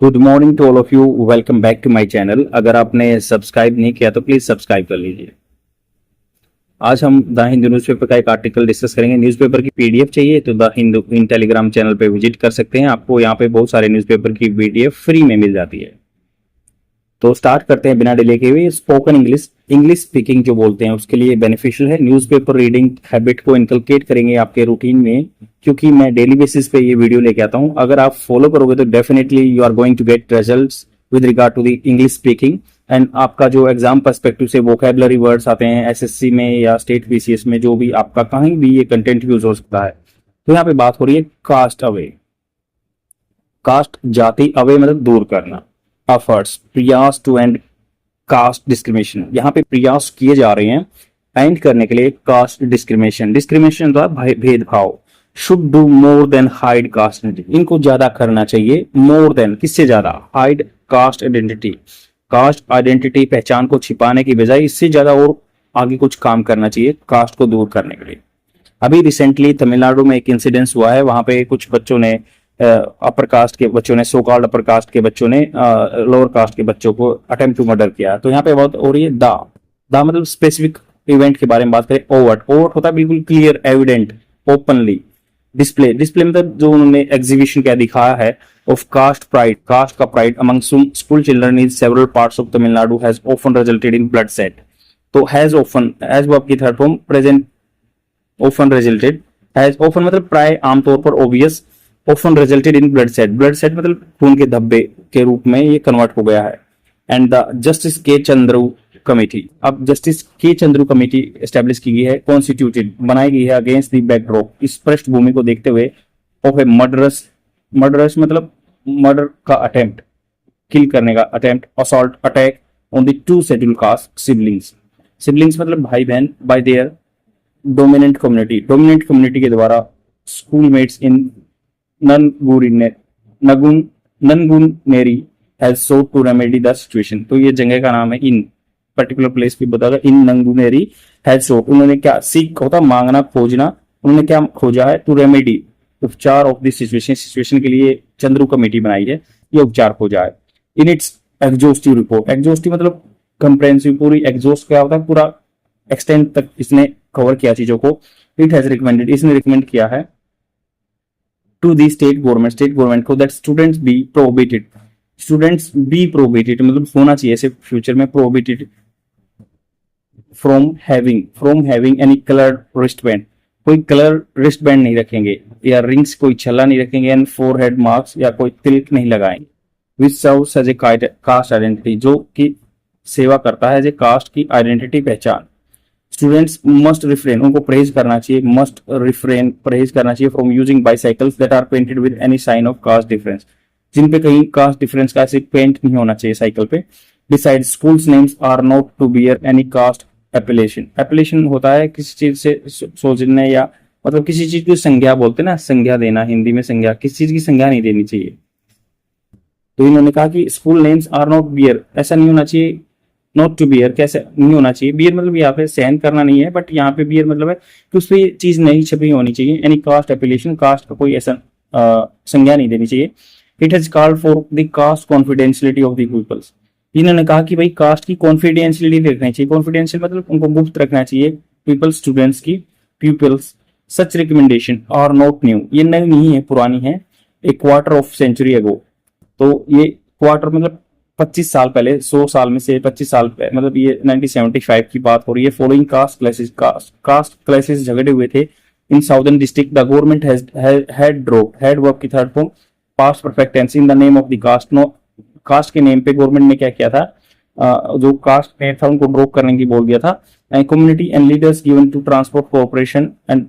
Good morning to all of you. Welcome back to my channel. अगर आपने subscribe नहीं किया तो प्लीज सब्सक्राइब कर लीजिए। आज हम द हिंदू न्यूज़पेपर का एक आर्टिकल डिस्कस करेंगे। न्यूज़पेपर की पीडीएफ चाहिए तो the Hindu in Telegram channel पे विजिट कर सकते हैं। आपको यहाँ पे बहुत सारे न्यूज़पेपर की पीडीएफ फ्री में मिल जाती है। तो स्टार्ट करते हैं बिना डिले के हुए। स्पोकन इंग्लिश स्पीकिंग जो बोलते हैं उसके लिए बेनिफिशियल है। न्यूज़पेपर रीडिंग हैबिट को इनकलकेट करेंगे आपके रूटीन में, क्योंकि मैं डेली बेसिस पे ये वीडियो लेके आता हूँ। अगर आप फॉलो करोगे तो definitely you are going to get results with regard to the English speaking. And आपका जो एग्जाम पर्सपेक्टिव से वोकैबुलरी वर्ड्स आते हैं एसएससी में या स्टेट बीसीएस में, जो भी आपका कहीं भी ये कंटेंट यूज हो सकता है। तो यहाँ पे बात हो रही है कास्ट अवे। कास्ट जाति, अवे मतलब दूर करना। एफर्ट्स प्रयास टू एंड कास्ट डिस्क्रिमिनेशन। यहाँ पे प्रयास किए जा रहे हैं एंड करने के लिए कास्ट डिस्क्रिमिनेशन। डिस्क्रिमिनेशन का भेदभाव। Should do more than hide cast identity. इनको ज्यादा करना चाहिए, मोर देन किससे ज्यादा, hide cast identity. Cast identity पहचान को छिपाने की बजाय इससे ज्यादा और आगे कुछ काम करना चाहिए कास्ट को दूर करने के लिए। अभी रिसेंटली तमिलनाडु में एक इंसिडेंस हुआ है। वहां पे कुछ बच्चों ने अपर कास्ट के बच्चों ने, सो कॉल्ड अपर कास्ट के बच्चों ने लोअर कास्ट के बच्चों को अटेम्प्ट टू मर्डर किया। तो यहाँ पे बात हो रही है दा मतलब स्पेसिफिक इवेंट के बारे में बात करें। ओवर्ट होता है बिल्कुल क्लियर, एविडेंट, ओपनली। डिस्प्ले मतलब जो उन्होंने एग्जीबिशन क्या दिखाया है ऑफ कास्ट प्राइड, कास्ट का pride among school children in several parts of Tamil Nadu has often resulted in blood set. तो हैज ऑफन, हैज वर्ब की third form present, often resulted. Has often मतलब प्राय, आमतौर पर, obvious. Often resulted in blood set, blood set मतलब खून के धब्बे के रूप में ये कन्वर्ट हो गया है। एंड द जस्टिस के चंद्रू कमेटी, अब जस्टिस के चंद्रू कमेटी एस्टेब्लिश की गई है, कॉन्स्टिट्यूटेड बनाई गई है अगेंस्ट द बैकड्रॉप, इस पृष्ठभूमि को देखते हुए, ऑफ ए मर्डरस मतलब मर्डर का अटेम्प्ट, किल करने का attempt, assault, attack on the two scheduled caste siblings मतलब भाई बहन, बाय देयर डोमिनेंट कम्युनिटी के द्वारा schoolmates in Nanguneri has sought to remedy the situation। तो ये जगह का नाम है, इन पर्टिकुलर प्लेस भी बताया, इन नंगुनेरी हैज sought, उन्होंने क्या, सीख होता मांगना, खोजना, उन्होंने क्या खोजा है, टू रेमेडी उपचार ऑफ दिस सिचुएशन के लिए चंद्रू कमेटी बनाई है, ये उपचार खोजा है। In its exhaustive report, exhaustive मतलब कंप्रेहेंसिव, पूरी, एग्जॉस्ट क्या होता है, पूरा एक्सटेंड तक इसने कवर किया चीजों को। इट हैज रिकमेंडेड, इसने रिकमेंड किया है टू दी स्टेट गवर्नमेंट को दैट स्टूडेंट्स बी प्रोहिबिटेड मतलब होना चाहिए ऐसे फ्यूचर में, prohibited from having any coloured wristband, कोई कलर रिस्टबैंड नहीं रखेंगे, या रिंग्स, कोई छल्ला नहीं रखेंगे, एंड फोरहेड मार्क्स या कोई तिलक नहीं लगाएंगे, which serves as a caste identity, जो कि सेवा करता है एज ए कास्ट की आइडेंटिटी, पहचान। स्टूडेंट्स मस्ट रिफ्रेन, उनको परहेज करना चाहिए, परहेज करना चाहिए from using bicycles that are painted with any sign of caste difference, जिन पे कहीं कास्ट डिफरेंस का ऐसे पेंट नहीं होना चाहिए साइकिल पे। Decide schools names are not to bear any caste appellation होता है किसी चीज से सोचने, या मतलब किसी चीज की संज्ञा बोलते हैं ना, संज्ञा देना, हिंदी में संज्ञा, किसी चीज की संज्ञा नहीं देनी चाहिए। तो इन्होंने कहा कि school names are not bear, ऐसा नहीं होना चाहिए, नॉट टू बियर कैसे नहीं होना चाहिए, बियर मतलब यहाँ पे सहन करना नहीं है, बट यहाँ पे बियर मतलब है कि उस पर चीज नहीं छपी होनी चाहिए। एनी कास्ट एप्लीकेशन, कास्ट का कोई ऐसा संज्ञा नहीं देनी चाहिए। It has called for the caste confidentiality of the peoples, इन्होंने कहा कि भाई कास्ट की कॉन्फिडेंशियलिटी रखनी चाहिए। कॉन्फिडेंशियल मतलब उनको गुप्त रखना चाहिए, पीपल्स, स्टूडेंट्स की, peoples. Such recommendation are not new, ये नई नहीं है, पुरानी है। A quarter of century ago, तो ये क्वार्टर मतलब 25 साल पहले, 100 साल में से 25 साल पहले, मतलब ये 1975 की बात हो रही है। फॉलोइंग कास्ट क्लासेस झगड़े हुए थे in southern district, the government had verb की third form past perfect tense in the name of the caste. No, caste के नेम पे गवर्नमेंट ने क्या किया था, जो कास्ट नेम था उनको ड्रॉप करने की बोल दिया था। Community and leaders given to transport corporation and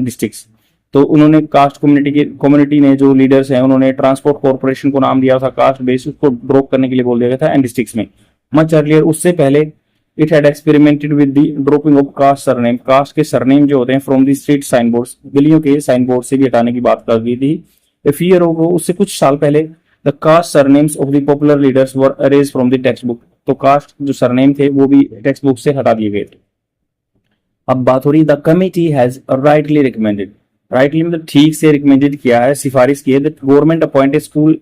districts, तो उन्होंने कास्ट कम्युनिटी ने, जो लीडर्स हैं, उन्होंने ट्रांसपोर्ट कॉर्पोरेशन को नाम दिया था कास्ट बेस, उसको ड्रॉप करने के लिए बोल दिया गया था, एंड डिस्ट्रिक्ट्स में। मच अर्लियर, उससे पहले, it had experimented with the dropping of caste surname, caste के सरनेम जो होते हैं from the street sign boards, गलियों के साइन बोर्ड से भी हटाने की बात कर दी थी। इफ ईयर हो, उससे कुछ साल पहले, the caste surnames of the popular leaders were arranged from the text book, तो कास्ट जो सरनेम थे वो भी टेक्स्ट बुक से हटा दिए गए थे। अब बात हो रही, the committee has rightly recommended, rightly मतलब ठीक से रिकमेंडेड किया है, सिफारिश की है, that government appoint a school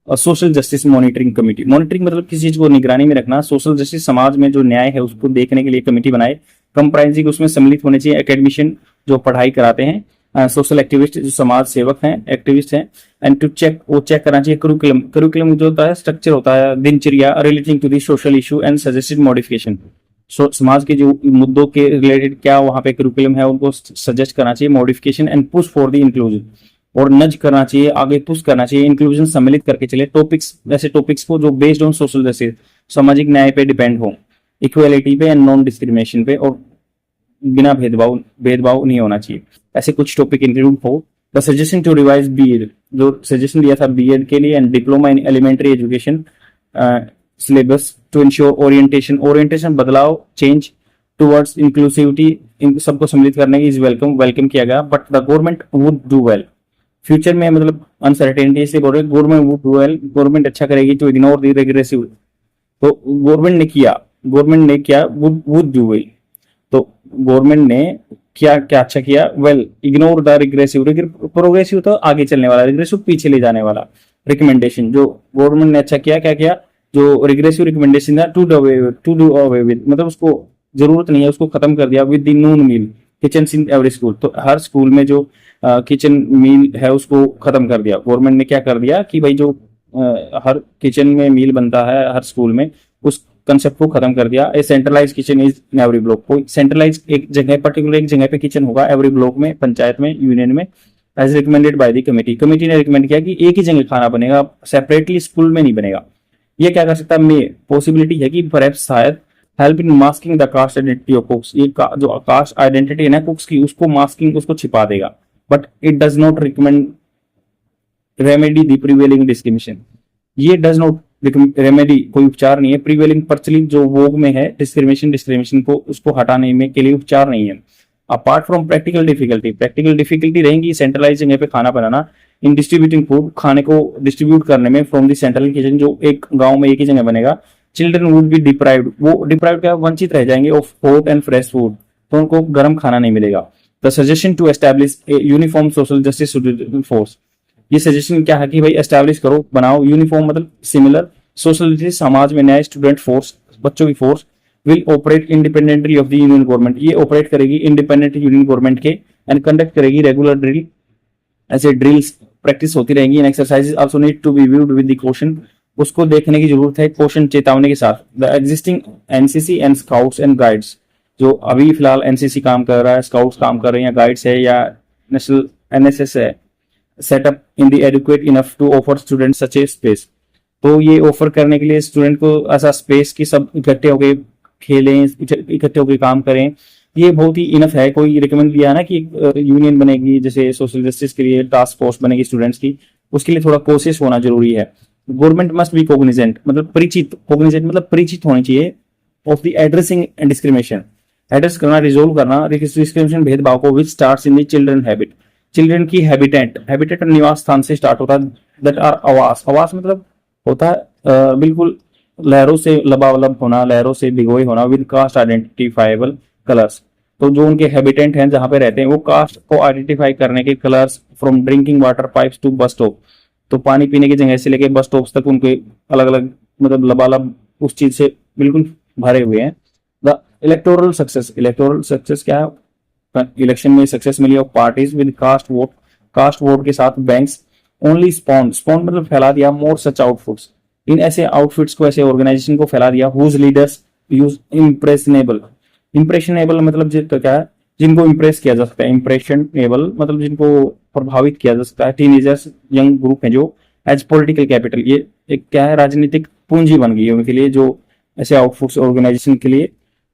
social justice monitoring committee. Monitoring मतलब किसी चीज को निगरानी में रखना। सोशल जस्टिस समाज में जो न्याय है उसको देखने के लिए कमेटी बनाए। कंप्राइजिंग उसमें सम्मिलित होने चाहिए एकेडमिशियन जो पढ़ाई कराते हैं, सोशल एक्टिविस्ट जो समाज सेवक हैं, एक्टिविस्ट हैं, एंड टू चेक, वो चेक करना चाहिए करिकुलम। करिकुलम जो होता है स्ट्रक्चर होता है दिनचर्या relating to the social issue and suggested modification. समाज के जो मुद्दों के रिलेटेड क्या वहां पे करिकुलम है उनको सजेस्ट करना चाहिए, modification and push for the inclusion, और नज करना चाहिए, आगे पुश करना चाहिए, इंक्लूजन सम्मिलित करके चले। टॉपिक्स, ऐसे टॉपिक्स को जो बेस्ड ऑन सोशल जस्टिस, सामाजिक न्याय पे डिपेंड हो, इक्वालिटी पे एंड नॉन डिस्क्रिमिनेशन पे, और बिना भेदभाव नहीं होना चाहिए, ऐसे कुछ टॉपिक इंक्लूड हो। The suggestion to revise BEd, जो सजेशन दिया था बीएड के लिए and diploma in elementary education syllabus to ensure orientation बदलाव, चेंज टुवर्ड्स इंक्लूसिविटी, इन सबको सम्मिलित करने की इज वेलकम किया गया। But the government would do well, future में मतलब अनसर्टेनिटी इसलिए बोल रहे हैं government would do well, government अच्छा करेगी टू इग्नोर द रेग्रेसिव। तो गवर्नमेंट ने किया वुड डू वेल, तो गवर्नमेंट ने क्या क्या अच्छा किया, well ignore the regressive. Progressive तो आगे चलने वाला, रिग्रेसिव पीछे ले जाने वाला रिकमेंडेशन। जो गवर्नमेंट ने अच्छा किया, क्या किया, जो रिग्रेसिव रिकमेंडेशन था टू डू अवे विद, मतलब उसको जरूरत नहीं है उसको खत्म कर दिया। With the noon meal kitchen in every school, तो हर स्कूल में जो किचन मील है उसको खत्म कर दिया। गवर्नमेंट ने क्या कर दिया कि भाई जो हर किचन में मील बनता है हर स्कूल में, उस कंसेप्ट को खत्म कर दिया। A centralise kitchen is in every block, कोई सेंट्रलाइज एक जगह पर्टिकुलर एक जगह पे किचन होगा एवरी ब्लॉक में, पंचायत में, यूनियन में, as recommended by the committee. Committee ने रिकमेंड किया कि एक ही जगह खाना बनेगा, सेपरेटली स्कूल में नहीं बनेगा। ये क्या कर सकता है, मे पॉसिबिलिटी है कि परहैप्स शायद help in masking the cast identity of कुक्स, ये जो कास्ट आइडेंटिटी है ना कुक्स की, उसको मास्किंग, उसको छिपा देगा। But it does not recommend remedy the prevailing discrimination, ये डज नॉट रेमेडी, कोई उपचार नहीं है। प्रिवेलिंग प्रचलित जो वोग में है डिस्क्रिमिनेशन को, उसको हटाने में के लिए उपचार नहीं है। अपार्ट फ्रॉम प्रैक्टिकल डिफिकल्टी रहेंगी सेंट्रलाइज जगह पे खाना बनाना, इन डिस्ट्रीब्यूटिंग फूड, खाने को डिस्ट्रीब्यूट करने में फ्रॉम द सेंट्रल किचन, जो एक गांव में एक ही जगह बनेगा। चिल्ड्रन वुड बी डिप्राइव्ड, वो डिप्राइव्ड क्या, वंचित रह जाएंगे of hot and fresh food, तो उनको गर्म खाना नहीं मिलेगा। The suggestion to establish a uniform social justice force, ये सजेशन क्या है कि भाई एस्टैब्लिश करो, बनाओ यूनिफॉर्म मतलब सिमिलर सोशल जस्टिस समाज में न्याय स्टूडेंट फोर्स, बच्चों की force, will operate independently of the union government, ये ऑपरेट करेगी इंडिपेंडेंट यूनियन गवर्नमेंट के, एंड कंडक्ट करेगी रेगुलर ड्रिल, ऐसे ड्रिल्स प्रैक्टिस होती रहेंगी। And exercises also need to be viewed with the question, उसको देखने की जरूरत है क्वेश्चन चेतावनी के साथ। The existing NCC and scouts and guides, जो अभी फिलहाल एनसीसी काम कर रहा है, स्काउट्स काम कर रहे हैं, या गाइड्स है, या नेशनल एनएसएस है, setup in the educate enough to offer student such a space, तो ये ऑफर करने के लिए स्टूडेंट को ऐसा स्पेस की सब इकट्ठे होके खेलें, इकट्ठे होके काम करें, ये बहुत ही इनफ है। कोई रिकमेंड किया ना कि यूनियन बनेगी जैसे सोशल जस्टिस के लिए टास्क फोर्स बनेगी स्टूडेंट्स की, उसके लिए थोड़ा कोशिश होना जरूरी है। गवर्नमेंट मस्ट बी कोग्निजेंट, मतलब परिचित होनी चाहिए of the addressing and discrimination, address करना, रिजोल्व करना डिस्क्रिमिनेशन भेदभाव को, विच starts in the children habit, children की हैबिटेट निवास स्थान से स्टार्ट होता है। दैट आर आवास मतलब होता है बिल्कुल लहरों से लबालब होना, लहरों से भिगोए होना, विद कास्ट आइडेंटिफाइबल कलर्स, तो जो उनके हैबिटेंट हैं जहां पे रहते हैं वो कास्ट को आइडेंटिफाई करने के colours, from drinking water pipes to bus stop, तो पानी पीने की जगह से लेके बस स्टॉप्स तक उनके अलग अलग मतलब लबालब उस चीज से बिल्कुल भरे हुए हैं। द इलेक्टोरल सक्सेस क्या है, इलेक्शन में सक्सेस मिली of parties with caste vote के साथ बैंक्स ओनली स्पॉन्ड मतलब फैला दिया, मोर सच आउटफिट्स, इन ऐसे आउटफिट्स को, ऐसे ऑर्गेनाइजेशन को फैला दिया, हुज लीडर्स यूज इम्प्रेशनेबल मतलब क्या है, जिनको इम्प्रेस किया जा सकता है, इम्प्रेशनेबल मतलब जिनको प्रभावित किया जा सकता है। टीनेजर्स यंग ग्रुप है जो एज पॉलिटिकल कैपिटल, ये एक क्या है, राजनीतिक पूंजी बन गई है उनके लिए, जो ऐसे आउटफिट्स ऑर्गेनाइजेशन के लिए।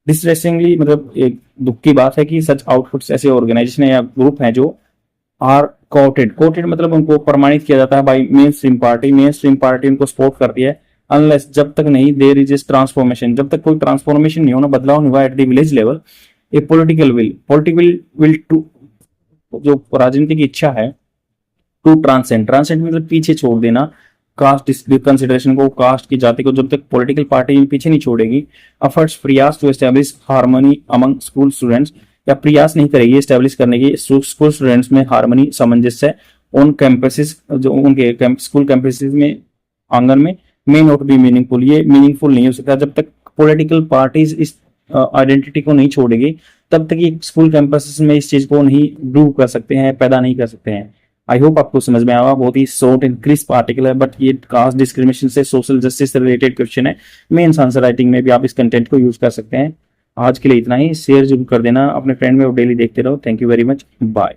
डिस्ट्रेसिंगली मतलब एक दुख की बात है कि सच आउटफिट्स ऐसे ऑर्गेनाइजेशन या ग्रुप हैं जो आर कोटेड मतलब उनको प्रमाणित किया जाता है बाई मेन स्ट्रीम पार्टी उनको सपोर्ट करती है, अनलेस जब तक नहीं देयर इज इज ट्रांसफॉर्मेशन, जब तक कोई ट्रांसफॉर्मेशन नहीं होना, बदलाव नहीं हुआ at the village level, a political will to, जो राजनीति की इच्छा है, टू ट्रांसेंड मतलब पीछे छोड़ देना कास्ट कंसिडरेशन को, कास्ट की जाति को, जब तक पॉलिटिकल पार्टी पीछे नहीं छोड़ेगी। एफर्ट्स प्रयास to establish harmony among school students, या प्रयास नहीं करेगी एस्टैब्लिश करने की स्कूल स्टूडेंट्स में हार्मनी, सामंजस्य ऑन कैंपसेस, जो उनके स्कूल कैंपसेस में आंगन में मे नॉट बी मीनिंगफुल, ये मीनिंगफुल नहीं हो सकता जब तक पॉलिटिकल पार्टीज इस आइडेंटिटी को नहीं छोड़ेगी, तब तक ये स्कूल कैंपस में इस चीज को नहीं प्रूव कर सकते हैं, पैदा नहीं कर सकते हैं। आई होप आपको समझ में आया। बहुत ही शॉर्ट एंड क्रिस्प आर्टिकल है, बट ये कास्ट डिस्क्रिमिनेशन से सोशल जस्टिस से रिलेटेड क्वेश्चन है। मेंस आंसर राइटिंग में भी आप इस कंटेंट को यूज कर सकते हैं। आज के लिए इतना ही, शेयर जरूर कर देना अपने फ्रेंड में और डेली देखते रहो। Thank you very much, bye.